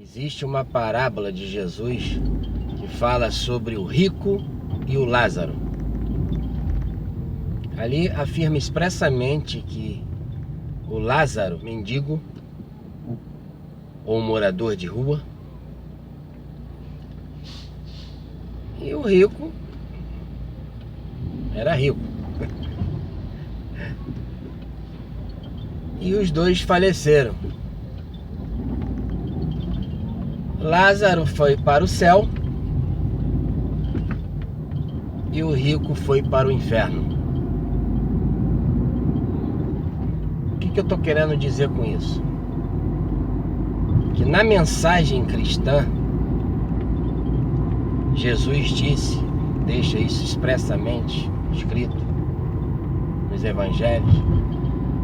Existe uma parábola de Jesus que fala sobre o rico e o Lázaro. Ali afirma expressamente que o Lázaro, mendigo ou morador de rua, e o rico era rico. E os dois faleceram. Lázaro foi para o céu e o rico foi para o inferno. O que eu estou querendo dizer com isso? Que na mensagem cristã, Jesus disse, deixa isso expressamente escrito nos evangelhos,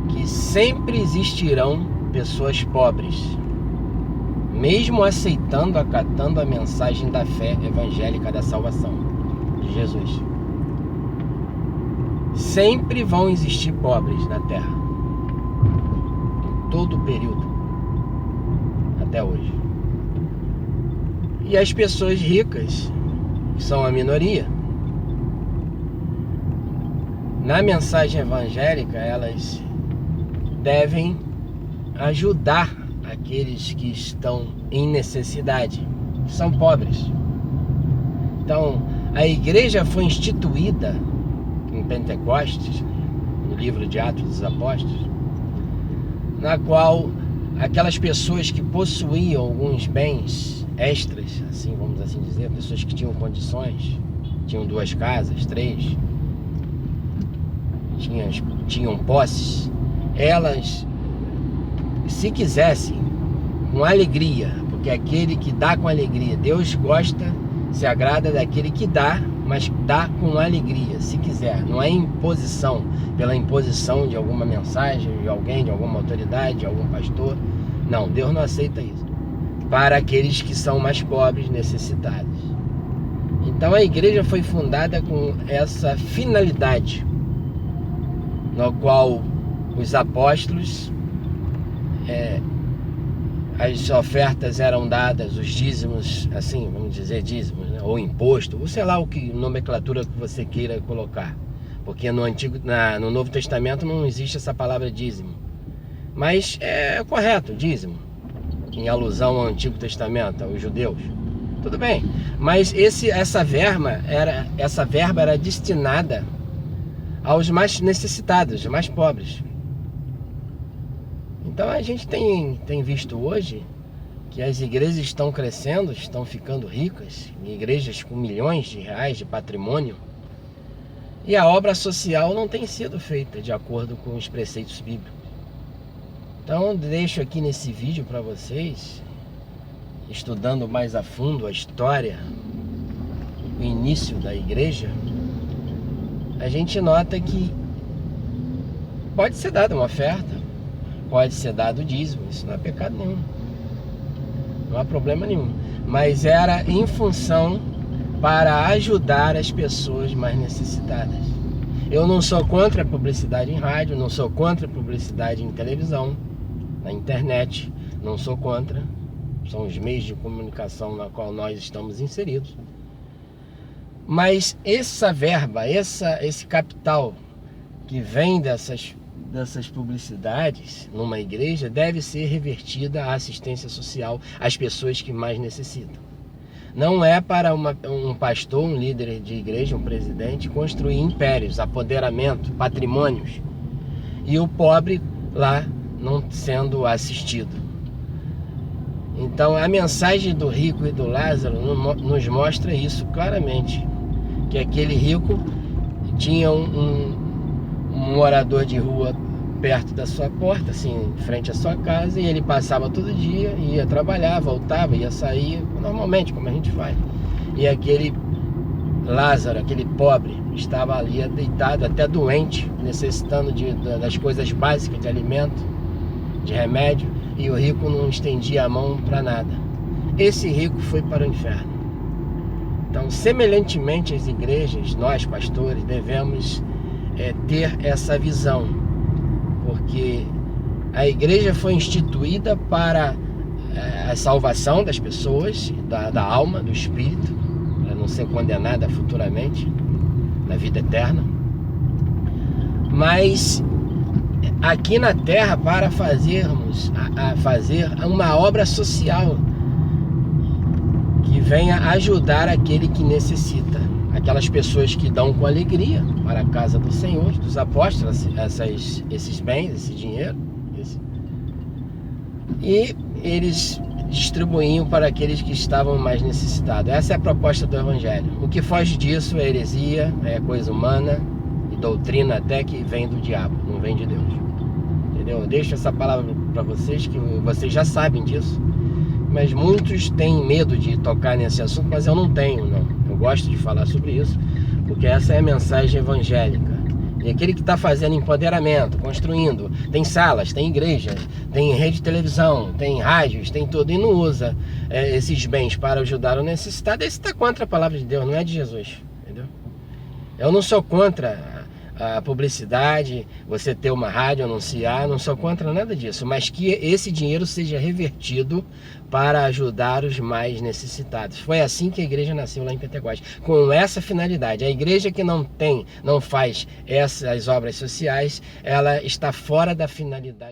que sempre existirão pessoas pobres, mesmo aceitando, acatando a mensagem da fé evangélica da salvação de Jesus. Sempre vão existir pobres na terra, em todo o período, até hoje. E as pessoas ricas, que são a minoria, na mensagem evangélica, elas devem ajudar aqueles que estão em necessidade, que são pobres. Então, a igreja foi instituída em Pentecostes, no livro de Atos dos Apóstolos, na qual aquelas pessoas que possuíam alguns bens extras, assim, vamos assim dizer, pessoas que tinham condições, tinham 2 casas, 3, tinham posses, elas, se quisessem, com alegria, porque aquele que dá com alegria, Deus gosta, se agrada daquele que dá, mas dá com alegria, se quiser. Não é imposição, pela imposição de alguma mensagem, de alguém, de alguma autoridade, de algum pastor. Não, Deus não aceita isso. Para aqueles que são mais pobres, necessitados. Então a igreja foi fundada com essa finalidade, no qual os apóstolos, as ofertas eram dadas, os dízimos, assim, vamos dizer dízimos, né? Ou imposto, ou sei lá o que nomenclatura que você queira colocar, porque no Novo Testamento não existe essa palavra dízimo, mas é correto, dízimo, em alusão ao Antigo Testamento, aos judeus. Tudo bem, mas essa verba era destinada aos mais necessitados, aos mais pobres. Então a gente tem visto hoje que as igrejas estão crescendo, estão ficando ricas, igrejas com milhões de reais de patrimônio, e a obra social não tem sido feita de acordo com os preceitos bíblicos. Então deixo aqui nesse vídeo para vocês, estudando mais a fundo a história, o início da igreja, a gente nota que pode ser dada uma oferta, pode ser dado dízimo, isso não é pecado nenhum, não há problema nenhum, mas era em função para ajudar as pessoas mais necessitadas. Eu não sou contra a publicidade em rádio, não sou contra a publicidade em televisão, na internet, não sou contra, são os meios de comunicação na qual nós estamos inseridos, mas essa verba, esse capital que vem dessas publicidades numa igreja deve ser revertida à assistência social às pessoas que mais necessitam. Não é para um pastor, um líder de igreja, um presidente construir impérios, apoderamento, patrimônios, e o pobre lá não sendo assistido. Então a mensagem do rico e do Lázaro nos mostra isso claramente, que aquele rico tinha um morador de rua perto da sua porta, assim, em frente à sua casa, e ele passava todo dia, ia trabalhar, voltava, ia sair, normalmente, como a gente faz. E aquele Lázaro, aquele pobre, estava ali deitado, até doente, necessitando das coisas básicas de alimento, de remédio, e o rico não estendia a mão para nada. Esse rico foi para o inferno. Então, semelhantemente às igrejas, nós, pastores, devemos ter essa visão, porque a igreja foi instituída para a salvação das pessoas, da alma, do espírito, para não ser condenada futuramente na vida eterna. Mas aqui na Terra, para fazermos fazer uma obra social que venha ajudar aquele que necessita, aquelas pessoas que dão com alegria para a casa do Senhor, dos apóstolos, esses bens, esse dinheiro, e eles distribuíam para aqueles que estavam mais necessitados. Essa é a proposta do Evangelho. O que foge disso é heresia, é coisa humana e doutrina até que vem do diabo, não vem de Deus. Entendeu? Eu deixo essa palavra para vocês, que vocês já sabem disso, mas muitos têm medo de tocar nesse assunto, mas eu não tenho, não. Eu gosto de falar sobre isso, porque essa é a mensagem evangélica. E aquele que está fazendo empoderamento, construindo, tem salas, tem igrejas, tem rede de televisão, tem rádios, tem tudo, e não usa esses bens para ajudar o necessitado, esse está contra a palavra de Deus, não é de Jesus, entendeu? Eu não sou contra a publicidade, você ter uma rádio, anunciar, não sou contra nada disso, mas que esse dinheiro seja revertido para ajudar os mais necessitados. Foi assim que a igreja nasceu lá em Pentecoste, com essa finalidade. A igreja que não faz essas obras sociais, ela está fora da finalidade.